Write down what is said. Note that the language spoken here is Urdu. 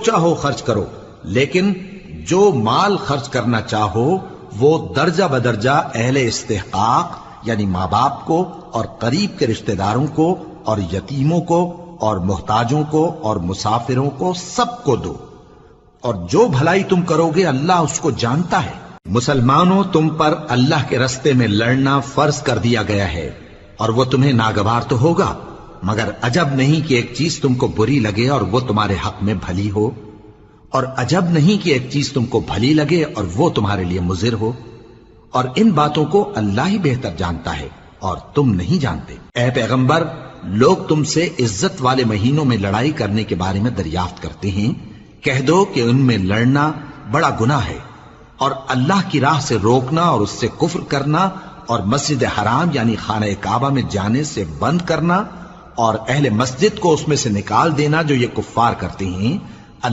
چاہو خرچ کرو، لیکن جو مال خرچ کرنا چاہو وہ درجہ بدرجہ اہل استحقاق یعنی ماں باپ کو اور قریب کے رشتہ داروں کو اور یتیموں کو اور محتاجوں کو اور مسافروں کو سب کو دو، اور جو بھلائی تم کرو گے اللہ اس کو جانتا ہے۔ مسلمانوں، تم پر اللہ کے رستے میں لڑنا فرض کر دیا گیا ہے، اور وہ تمہیں ناگوار تو ہوگا، مگر عجب نہیں کہ ایک چیز تم کو بری لگے اور وہ تمہارے حق میں بھلی ہو، اور عجب نہیں کہ ایک چیز تم کو بھلی لگے اور وہ تمہارے لیے مضر ہو، اور ان باتوں کو اللہ ہی بہتر جانتا ہے اور تم نہیں جانتے۔ اے پیغمبر، لوگ تم سے عزت والے مہینوں میں لڑائی کرنے کے بارے میں دریافت کرتے ہیں، کہہ دو کہ ان میں لڑنا بڑا گناہ ہے، اور اللہ کی راہ سے روکنا اور اس سے کفر کرنا اور مسجد حرام یعنی خانہ کعبہ میں جانے سے بند کرنا اور اہل مسجد کو اس میں سے نکال دینا جو یہ کفار کرتے ہیں،